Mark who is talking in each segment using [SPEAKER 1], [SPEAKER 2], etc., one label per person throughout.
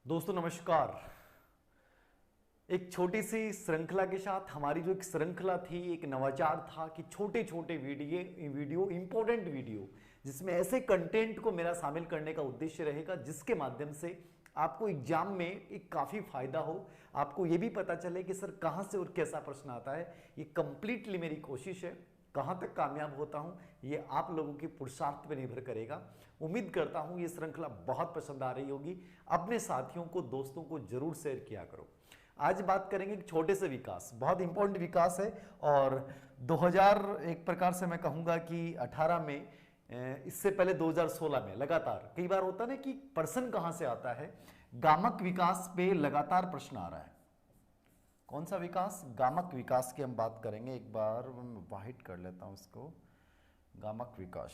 [SPEAKER 1] दोस्तों नमस्कार। एक छोटी सी श्रृंखला के साथ हमारी जो एक श्रृंखला थी, एक नवाचार था कि छोटे छोटे वीडियो इंपॉर्टेंट वीडियो जिसमें ऐसे कंटेंट को मेरा शामिल करने का उद्देश्य रहेगा जिसके माध्यम से आपको एग्जाम में एक काफ़ी फायदा हो, आपको ये भी पता चले कि सर कहाँ से और कैसा प्रश्न आता है। ये कंप्लीटली मेरी कोशिश है। कहाँ तक कामयाब होता हूँ ये आप लोगों के पुरुषार्थ पर निर्भर करेगा। उम्मीद करता हूँ ये श्रृंखला बहुत पसंद आ रही होगी। अपने साथियों को, दोस्तों को जरूर शेयर किया करो। आज बात करेंगे एक छोटे से विकास, बहुत इंपॉर्टेंट विकास है। और 2000 एक प्रकार से मैं कहूँगा कि 18 में, इससे पहले 2016 में लगातार कई बार होता ना कि प्रश्न कहाँ से आता है, गामक विकास पे लगातार प्रश्न आ रहा है। कौन सा विकास? गामक विकास की हम बात करेंगे। एक बार मैं वाइट कर लेता हूं इसको। गामक विकास,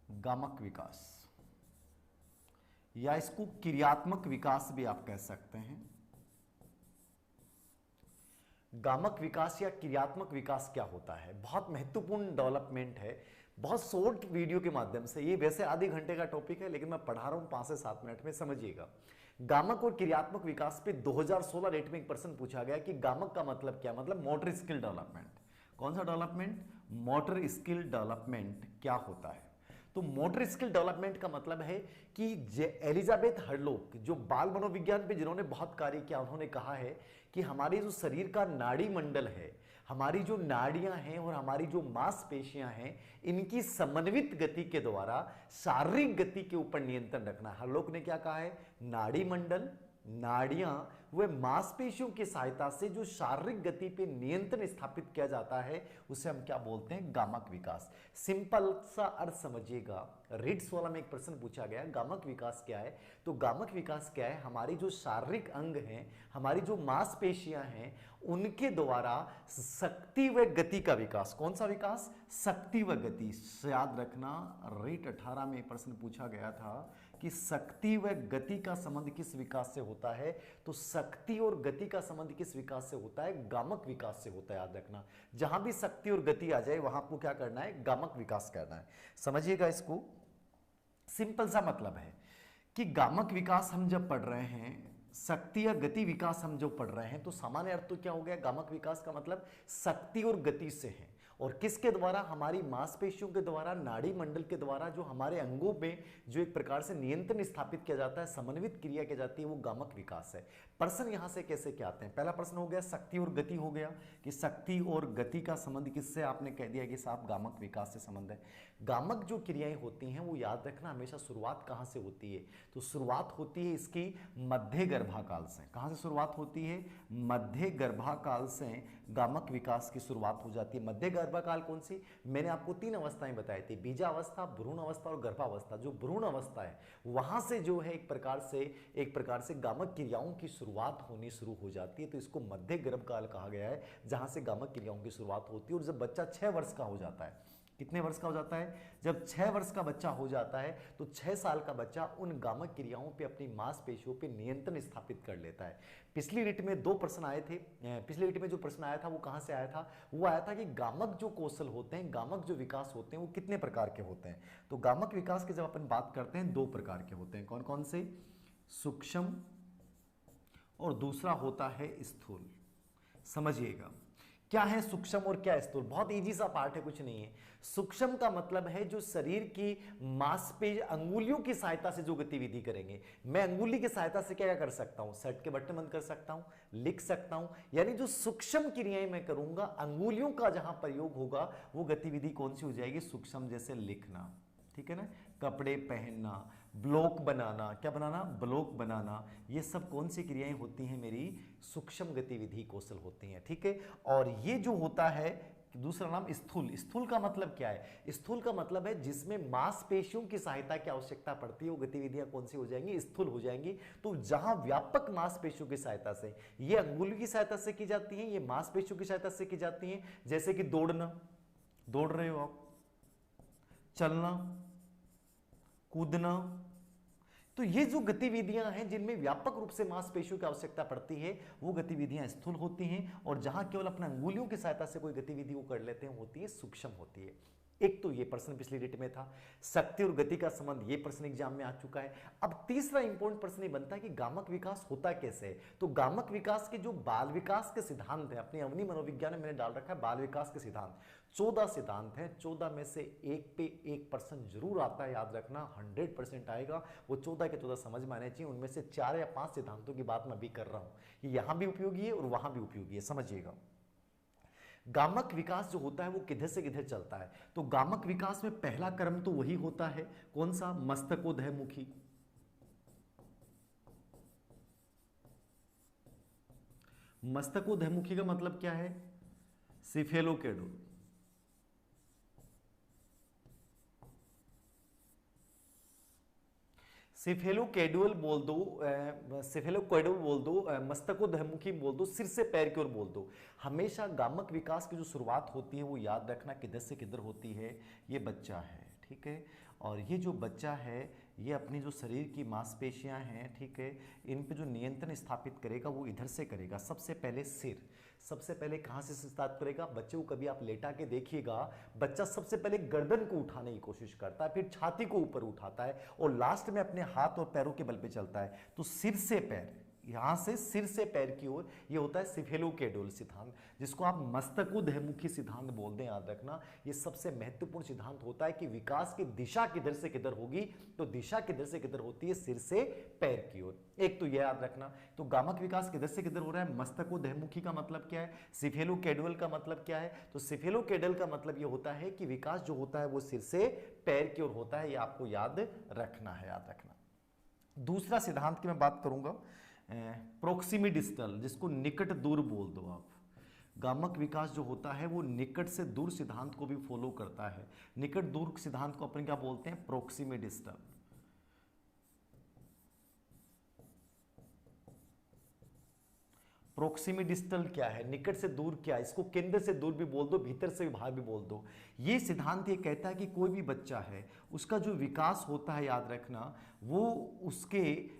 [SPEAKER 1] गामक विकास या इसको क्रियात्मक विकास भी आप कह सकते हैं। गामक विकास या क्रियात्मक विकास क्या होता है? बहुत महत्वपूर्ण डेवलपमेंट है। बहुत शॉर्ट वीडियो के माध्यम से, ये वैसे आधे घंटे का टॉपिक है लेकिन मैं पढ़ा रहा हूं 5 से 7 मिनट में, समझिएगा। गामक और क्रियात्मक विकास पे 2016 रेट में एक प्रश्न पूछा गया कि गामक का मतलब क्या, मतलब मोटर स्किल डेवलपमेंट। कौन सा डेवलपमेंट? मोटर स्किल डेवलपमेंट क्या होता है? तो मोटर स्किल डेवलपमेंट का मतलब है कि एलिजाबेथ हर्लोक, जो बाल मनोविज्ञान पे जिन्होंने बहुत कार्य किया, उन्होंने कहा है कि हमारे जो शरीर का नाड़ी मंडल है, हमारी जो नाड़ियां हैं और हमारी जो मांसपेशियां हैं, इनकी समन्वित गति के द्वारा शारीरिक गति के ऊपर नियंत्रण रखना। हर्लोक ने क्या कहा है? नाड़ी मंडल, नाड़ियां व मांसपेशियों की सहायता से जो शारीरिक गति पे नियंत्रण स्थापित किया जाता है उसे हम क्या बोलते हैं? गामक विकास। सिंपल सा अर्थ समझिएगा। रिट्स वाला में एक प्रश्न पूछा गया, गामक विकास क्या है? तो गामक विकास क्या है? हमारी जो शारीरिक अंग हैं, हमारी जो मांसपेशियां हैं, उनके द्वारा शक्ति व गति का विकास। कौन सा विकास? शक्ति व गति। याद रखना, रिट 18 में प्रश्न पूछा गया था कि शक्ति व गति का संबंध किस विकास से होता है? तो शक्ति और गति का संबंध किस विकास से होता है? गामक विकास से होता है। याद रखना, जहां भी शक्ति और गति आ जाए वहां आपको क्या करना है? गामक विकास करना है। समझिएगा इसको। सिंपल सा मतलब है कि गामक विकास हम जब पढ़ रहे हैं, शक्ति या गति विकास हम जो पढ़ रहे हैं, तो सामान्य अर्थ तो क्या हो गया? गामक विकास का मतलब शक्ति और गति से है। और किसके द्वारा? हमारी मांसपेशियों के द्वारा, नाड़ी मंडल के द्वारा, जो हमारे अंगों में जो एक प्रकार से नियंत्रण स्थापित किया जाता है, समन्वित क्रिया की जाती है, वो गामक विकास है। प्रश्न यहां से कैसे क्या आते हैं? पहला प्रश्न हो गया शक्ति और गति हो गया कि शक्ति और गति का संबंध किससे? आपने कह दिया कि साहब गामक विकास से संबंध है। गामक जो क्रियाएं होती हैं वो याद रखना हमेशा शुरुआत कहां से होती है? तो शुरुआत होती है इसकी मध्य गर्भाकाल से। कहां से शुरुआत होती है? मध्य गर्भाकाल से गामक विकास की शुरुआत हो जाती है। मध्य गर्भाकाल कौन सी? मैंने आपको 3 अवस्थाएं बताई थी, बीजावस्था, भ्रूण अवस्था और गर्भावस्था। जो भ्रूण अवस्था है वहां से जो है एक प्रकार से गामक क्रियाओं की शुरुआत होनी शुरू हो जाती है। तो इसको मध्य गर्भकाल कहा गया है, जहां से गामक क्रियाओं की शुरुआत होती है। और जब बच्चा 6 वर्ष का हो जाता है, कितने वर्ष का हो जाता है? जब 6 वर्ष का बच्चा हो जाता है तो 6 साल का बच्चा उन गामक क्रियाओं पे, अपनी मांसपेशियों पे नियंत्रण स्थापित कर लेता है। पिछली रीट में 2 प्रश्न आए थे। पिछली रीट में जो प्रश्न आया था वो कहां से आया था? वो आया था कि गामक जो कौशल होते हैं, गामक जो विकास होते हैं, वो कितने प्रकार के होते हैं? तो गामक विकास की जब अपन बात करते हैं, 2 प्रकार के होते हैं। कौन कौन से? सूक्ष्म और दूसरा होता है स्थूल। समझिएगा क्या है सूक्ष्म और क्या स्थूल। बहुत इजी सा पार्ट है, कुछ नहीं है। सूक्ष्म का मतलब है जो शरीर की मांसपेशी, अंगुलियों की सहायता से जो गतिविधि करेंगे। मैं अंगुली की सहायता से क्या कर सकता हूं? शर्ट के बटन बंद कर सकता हूं, लिख सकता हूं। यानी जो सूक्ष्म क्रियाएं मैं करूंगा, अंगुलियों का जहां प्रयोग होगा, वो गतिविधि कौन सी हो जाएगी? सूक्ष्म। जैसे लिखना, ठीक है ना, कपड़े पहनना, ब्लॉक बनाना। क्या बनाना? ब्लॉक बनाना। ये सब कौन सी क्रियाएं होती हैं? मेरी सूक्ष्म गतिविधि कौशल होती हैं, ठीक है। और ये जो होता है दूसरा नाम स्थूल। स्थूल का मतलब क्या है? स्थूल का मतलब है जिसमें मांसपेशियों की सहायता की आवश्यकता पड़ती है, वो गतिविधियां कौन सी हो जाएंगी? स्थूल हो जाएंगी। तो जहां व्यापक मांसपेशियों की सहायता से, ये अंगुली की सहायता से की जाती है, ये मांसपेशियों की सहायता से की जाती है। जैसे कि दौड़ना, दौड़ रहे हो आप, चलना, कूदना। तो ये जो गतिविधियां हैं जिनमें व्यापक रूप से मांसपेशियों की आवश्यकता पड़ती है, वो गतिविधियां स्थूल होती हैं। और जहां केवल अपने अंगुलियों की सहायता से कोई गतिविधि को कर लेते हैं, होती है सूक्ष्म होती है। एक तो ये प्रश्न पिछली डेट में था। शक्ति और गति का संबंध, ये प्रश्न एग्जाम में आ चुका है। अब तीसरा इंपॉर्टेंट प्रश्न ये बनता है कि गामक विकास होता कैसे है। तो गामक विकास के जो बाल विकास के सिद्धांत है, अपनी अवनी मनोविज्ञान में मैंने डाल रखा है बाल विकास के सिद्धांत, 14 सिद्धांत हैं। 14 में से एक पे 1% जरूर आता है, याद रखना, 100% आएगा। वो 14 के 14 समझ में आने चाहिए। उनमें से 4 या 5 सिद्धांतों की बात मैं भी कर रहा हूं, ये यहां भी उपयोगी है और वहां भी उपयोगी है, समझिएगा। गामक विकास जो होता है वो किधर से किधर चलता है। तो गामक विकास में पहला क्रम तो वही होता है, कौन सा, मस्तकोदयमुखी। मस्तकोदयमुखी का मतलब क्या है, सिफेलोकेडुल। सिफेलोकेडुअल बोल दो, सिफेलोकेडुअल बोल दो, मस्तकोदयमुखी बोल दो, सिर से पैर की ओर बोल दो। हमेशा गामक विकास की जो शुरुआत होती है वो याद रखना किधर से किधर होती है, ये बच्चा है, ठीक है। और ये जो बच्चा है ये अपनी जो शरीर की मांसपेशियां हैं, ठीक है, इन पे जो नियंत्रण स्थापित करेगा वो इधर से करेगा। सबसे पहले सिर, सबसे पहले कहाँ से स्टार्ट करेगा, बच्चे को कभी आप लेटा के देखिएगा, बच्चा सबसे पहले गर्दन को उठाने की कोशिश करता है, फिर छाती को ऊपर उठाता है और लास्ट में अपने हाथ और पैरों के बल पे चलता है। तो सिर से पैर, यहां से सिर से पैर की ओर, ये होता है सिफेलोकेडुअल सिद्धांत, जिसको आप मस्तकोदयमुखी सिद्धांत बोलते हैं, याद रखना। ये सबसे महत्वपूर्ण सिद्धांत होता है कि विकास की दिशा किधर से किधर होगी, तो दिशा किधर से किधर होती है, सिर से पैर की ओर। एक तो ये याद रखना। तो गामक विकास किधर से किधर हो रहा है, मस्तकोदयमुखी का मतलब क्या है, सिफेलोकेडुअल का मतलब क्या है। तो सिफेलोकेडुअल का मतलब ये होता है कि विकास जो होता है वो सिर से पैर की ओर होता है, ये आपको याद रखना है, याद रखना। दूसरा सिद्धांत की मैं बात करूंगा, प्रोक्सिमी डिस्टल, जिसको निकट दूर बोल दो आप। गामक विकास जो होता है वो निकट से दूर सिद्धांत को भी फॉलो करता है। निकट दूर सिद्धांत को अपन क्या बोलते हैं, प्रोक्सिमी डिस्टल। प्रोक्सिमी डिस्टल क्या है, निकट से दूर क्या है, इसको केंद्र से दूर भी बोल दो, भीतर से बाहर भी बोल दो। ये सिद्धांत ये कहता है कि कोई भी बच्चा है उसका जो विकास होता है, याद रखना, वो उसके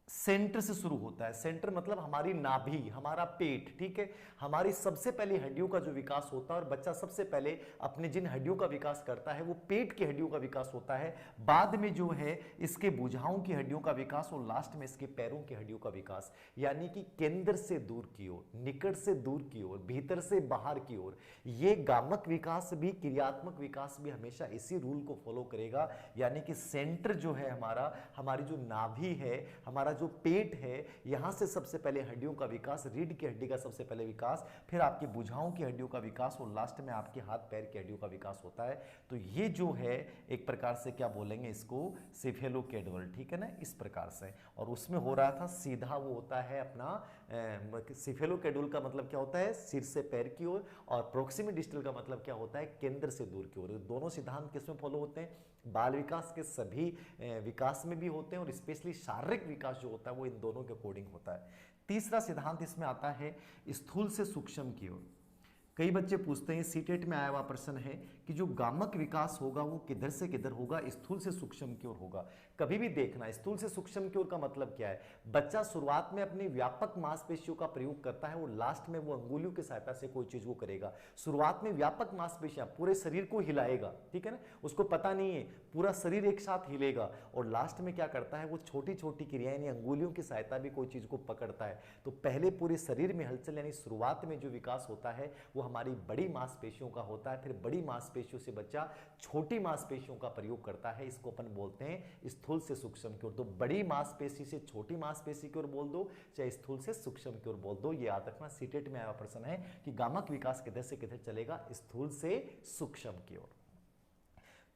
[SPEAKER 1] सेंटर से शुरू होता है। सेंटर मतलब हमारी नाभि, हमारा पेट, ठीक है। हमारी सबसे पहले हड्डियों का जो विकास होता है, और बच्चा सबसे पहले अपने जिन हड्डियों का विकास करता है वो पेट की हड्डियों का विकास होता है। बाद में जो है इसके भुजाओं की हड्डियों का विकास और लास्ट में इसके पैरों की हड्डियों का विकास। यानी कि केंद्र से दूर की ओर, निकट से दूर की ओर, भीतर से बाहर की ओर। ये गामक विकास भी, क्रियात्मक विकास भी हमेशा इसी रूल को फॉलो करेगा। यानी कि सेंटर जो है हमारा, हमारी जो नाभि है, हमारा जो पेट है, यहां से सबसे पहले हड्डियों का विकास, रीढ़ की हड्डी का सबसे पहले विकास, फिर आपकी भुजाओं की हड्डियों का विकास और लास्ट में आपके हाथ पैर की हड्डियों का विकास होता है। तो ये जो है एक प्रकार से क्या बोलेंगे इसको, सिफेलोकेडुअल, ठीक है ना, इस प्रकार से। और उसमें हो रहा था सीधा, वो होता है अपना सिफेलोकेडुअल का मतलब क्या होता है, सिर से पैर की ओर, और प्रोक्सिमी डिस्टल का मतलब क्या होता है, केंद्र से दूर की ओर। दोनों सिद्धांत किसमें फॉलो होते हैं, बाल विकास के सभी विकास में भी होते हैं, और स्पेशली शारीरिक विकास जो होता है वो इन दोनों के अकॉर्डिंग होता है। तीसरा सिद्धांत इसमें आता है स्थूल से सूक्ष्म की ओर। कई बच्चे पूछते हैं, सीटेट में आया हुआ प्रश्न है कि जो गामक विकास होगा वो किधर से किधर होगा, स्थूल से सूक्ष्म की ओर होगा। कभी भी देखना, स्थूल से सूक्ष्म की ओर का मतलब क्या है, बच्चा शुरुआत में अपनी व्यापक मांसपेशियों का प्रयोग करता है और लास्ट में वो अंगुलियों की सहायता से कोई चीज को करेगा। शुरुआत में व्यापक मांसपेशियां पूरे शरीर को हिलाएगा, ठीक है ना, उसको पता नहीं है, पूरा शरीर एक साथ हिलेगा, और लास्ट में क्या करता है, वो छोटी छोटी क्रियाएं यानी अंगुलियों की सहायता भी कोई चीज को पकड़ता है। तो पहले पूरे शरीर में हलचल यानी शुरुआत में जो विकास होता है वो हमारी बड़ी मांसपेशियों का होता है, फिर बड़ी मांसपेशियों से बच्चा छोटी मांसपेशियों का प्रयोग करता है। इसको अपन बोलते हैं स्थूल से सूक्ष्म की ओर। तो बड़ी मांसपेशी से छोटी मांसपेशी की ओर बोल दो, चाहे स्थूल से सूक्ष्म की ओर बोल दो। ये याद रखना, सीटेट में आया प्रश्न है कि गामक विकास किधर से किधर चलेगा, स्थूल से सूक्ष्म की ओर।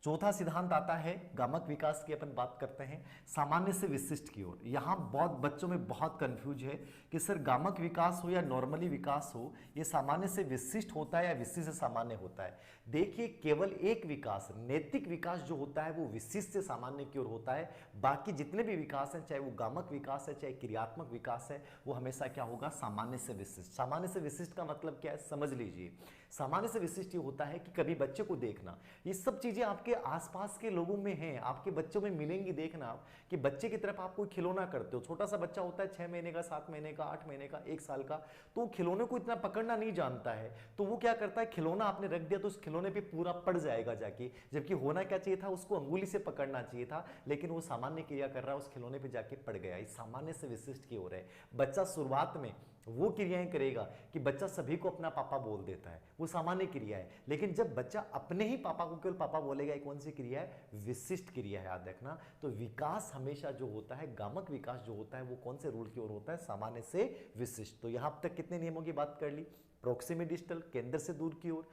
[SPEAKER 1] चौथा सिद्धांत आता है, गामक विकास की अपन बात करते हैं, सामान्य से विशिष्ट की ओर। यहां बहुत बच्चों में बहुत कंफ्यूज है कि सर गामक विकास हो या नॉर्मली विकास हो, ये सामान्य से विशिष्ट होता है या विशिष्ट से सामान्य होता है। देखिए, केवल एक विकास, नैतिक विकास जो होता है वो विशिष्ट से सामान्य की ओर होता है। बाकी जितने भी विकास हैं, चाहे वो गामक विकास है चाहे क्रियात्मक विकास है, वो हमेशा क्या होगा, सामान्य से विशिष्ट। सामान्य से विशिष्ट का मतलब क्या है, समझ लीजिए। सामान्य से विशिष्ट ये होता है कि कभी बच्चे को देखना, ये सब चीजें आपके आसपास के लोगों में हैं, आपके बच्चों में मिलेंगी। देखना आप कि बच्चे की तरफ आप कोई खिलौना करते हो, छोटा सा बच्चा होता है 6 महीने का, 7 महीने का, 8 महीने का, 1 साल का, तो वो खिलौने को इतना पकड़ना नहीं जानता है, तो वो क्या करता है, खिलौना आपने रख दिया तो उस खिलौने पे पूरा पड़ जाएगा जाके, जबकि होना क्या चाहिए था, उसको अंगुली से पकड़ना चाहिए था, लेकिन वो सामान्य क्रिया कर रहा है, उस खिलौने पे जाके पड़ गया। इस सामान्य से विशिष्ट की ओर है। बच्चा शुरुआत में वो क्रियाएं करेगा कि बच्चा सभी को अपना पापा बोल देता है, वो सामान्य क्रिया है, लेकिन जब बच्चा अपने ही पापा को केवल पापा बोलेगा, ये कौन सी क्रिया है, विशिष्ट क्रिया है, याद रखना। तो विकास हमेशा जो होता है, गामक विकास जो होता है, वो कौन से रूल की ओर होता है, सामान्य से विशिष्ट। तो यहां तक कितने नियमों की बात कर ली, प्रोक्सिमी डिस्टल केंद्र से दूर की ओर,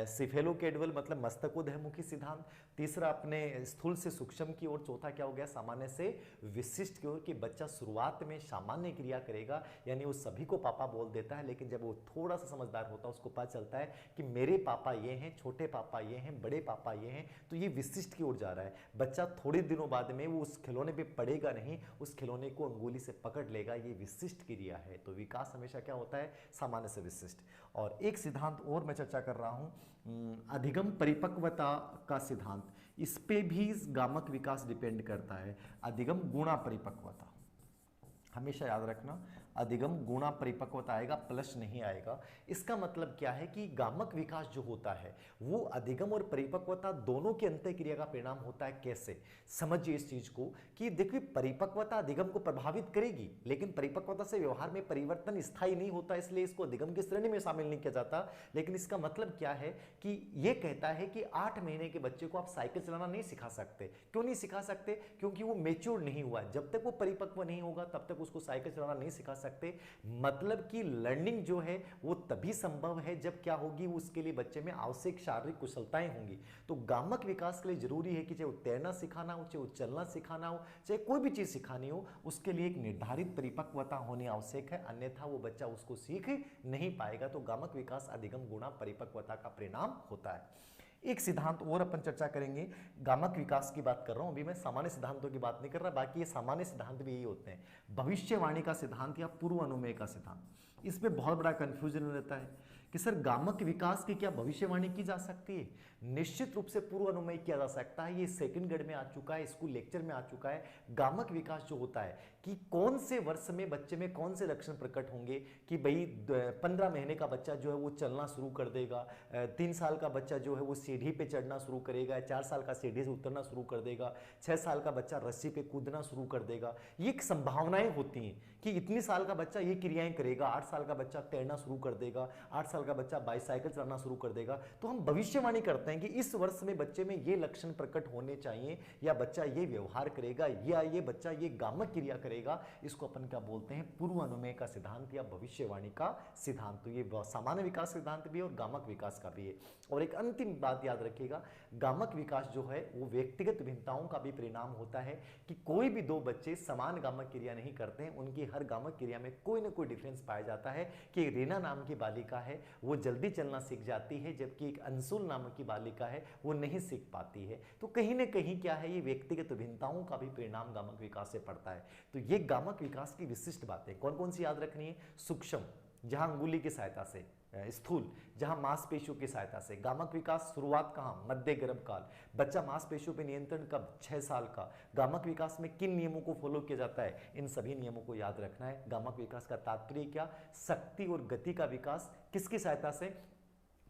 [SPEAKER 1] सिफेलोकेडवल मतलब मस्तकोदयमुखी सिद्धांत, तीसरा अपने स्थूल से सूक्ष्म की ओर, चौथा क्या हो गया, सामान्य से विशिष्ट की ओर, कि बच्चा शुरुआत में सामान्य क्रिया करेगा, यानी वो सभी को पापा बोल देता है, लेकिन जब वो थोड़ा सा समझदार होता है, उसको पता चलता है कि मेरे पापा ये हैं, छोटे पापा ये हैं, बड़े पापा ये हैं, तो ये विशिष्ट की ओर जा रहा है। बच्चा थोड़े दिनों बाद में वो उस खिलौने पे पड़ेगा नहीं, उस खिलौने को अंगुली से पकड़ लेगा, ये विशिष्ट क्रिया है। तो विकास हमेशा क्या होता है, सामान्य से विशिष्ट। और एक सिद्धांत और मैं चर्चा कर रहा हूं, अधिगम परिपक्वता का सिद्धांत, इस पे भी गामक विकास डिपेंड करता है। अधिगम गुणा परिपक्वता, हमेशा याद रखना, अधिगम गुणा परिपक्वता आएगा, प्लस नहीं आएगा। इसका मतलब क्या है कि गामक विकास जो होता है वो अधिगम और परिपक्वता दोनों की अंतः क्रिया का परिणाम होता है। कैसे, समझिए इस चीज को कि देखिए परिपक्वता अधिगम को प्रभावित करेगी, लेकिन परिपक्वता से व्यवहार में परिवर्तन स्थायी नहीं होता, इसलिए इसको अधिगम की श्रेणी में शामिल नहीं किया जाता। लेकिन इसका मतलब क्या है कि ये कहता है कि 8 महीने के बच्चे को आप साइकिल चलाना नहीं सिखा सकते। क्यों नहीं सिखा सकते, क्योंकि वो मेच्योर नहीं हुआ, जब तक वो परिपक्व नहीं होगा तब तक उसको साइकिल चलाना नहीं सिखा सकते। मतलब कि लर्निंग जो है वो तभी संभव है जब क्या होगी, उसके लिए बच्चे में आवश्यक शारीरिक कुशलताएं होंगी। तो गामक विकास के लिए जरूरी है कि चाहे वो तैरना सिखाना हो, चाहे वो चलना सिखाना हो, चाहे कोई भी चीज सिखानी हो, उसके लिए एक निर्धारित परिपक्वता होनी आवश्यक है, अन्यथा वो बच्चा उसको सीख नहीं पाएगा। तो गामक विकास अधिगम गुणा परिपक्वता का परिणाम होता है। एक सिद्धांत और अपन चर्चा करेंगे, गामक विकास की बात कर रहा हूं अभी मैं, सामान्य सिद्धांतों की बात नहीं कर रहा, बाकी ये सामान्य सिद्धांत भी यही होते हैं। भविष्यवाणी का सिद्धांत या पूर्व अनुमेय का सिद्धांत, इसमें बहुत बड़ा कंफ्यूजन रहता है कि सर गामक विकास की क्या भविष्यवाणी की जा सकती है? निश्चित रूप से पूर्व अनुमेय किया जा सकता है, ये सेकंड ग्रेड में आ चुका है, स्कूल लेक्चर में आ चुका है। गामक विकास जो होता है कि कौन से वर्ष में बच्चे में कौन से लक्षण प्रकट होंगे, कि भाई 15 महीने का बच्चा जो है वो चलना शुरू कर देगा, 3 साल का बच्चा जो है वो सीढ़ी पे चढ़ना शुरू करेगा, 4 साल का सीढ़ी से उतरना शुरू कर देगा, 6 साल का बच्चा रस्सी पे कूदना शुरू कर देगा। ये संभावनाएं होती हैं कि इतनी साल का बच्चा ये क्रियाएं करेगा, 8 साल का बच्चा तैरना शुरू कर देगा, 8 साल का बच्चा बाईसाइकिल चलाना शुरू कर देगा। तो हम भविष्यवाणी करते हैं कि इस वर्ष में बच्चे में ये लक्षण प्रकट होने चाहिए, या बच्चा ये व्यवहार करेगा, या ये बच्चा ये गामक क्रिया करेगा। इसको अपन क्या बोलते हैं, पूर्व अनुमेय का सिद्धांत या भविष्यवाणी का सिद्धांत। तो ये सामान्य विकास सिद्धांत भी है और गामक विकास का भी है। और एक अंतिम बात याद रखिएगा, गामक विकास जो है वो व्यक्तिगत भिन्नताओं का भी परिणाम होता है, कि कोई भी 2 बच्चे समान गामक क्रिया नहीं करते हैं, उनकी हर गामक क्रिया में कोई ना कोई डिफरेंस पाया जाता है। कि रीना नाम की बालिका है वो जल्दी चलना सीख जाती है, जबकि एक अंशुल नाम की बालिका है वो नहीं सीख पाती है। तो कहीं ना कहीं क्या है, ये व्यक्तिगत भिन्नताओं का भी परिणाम गामक विकास से पड़ता है। तो ये गामक विकास की विशिष्ट बातें कौन कौन सी याद रखनी है, सूक्ष्म जहां अंगुली की सहायता से, स्थूल जहां मांसपेशियों की सहायता से। गामक विकास शुरुआत कहां, मध्य गर्भकाल, बच्चा मांसपेशियों पे नियंत्रण कब, 6 साल का। गामक विकास में किन नियमों को फॉलो किया जाता है, इन सभी नियमों को याद रखना है। गामक विकास का तात्पर्य क्या, शक्ति और गति का विकास किसकी सहायता से,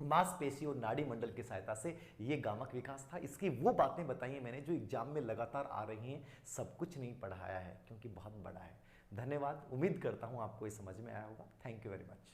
[SPEAKER 1] मांसपेशी और नाड़ी मंडल की सहायता से। ये गामक विकास था। इसकी वो बातें बताई हैं मैंने जो एग्जाम में लगातार आ रही हैं, सब कुछ नहीं पढ़ाया है क्योंकि बहुत बड़ा है। धन्यवाद, उम्मीद करता हूं आपको ये समझ में आया होगा। Thank you very much.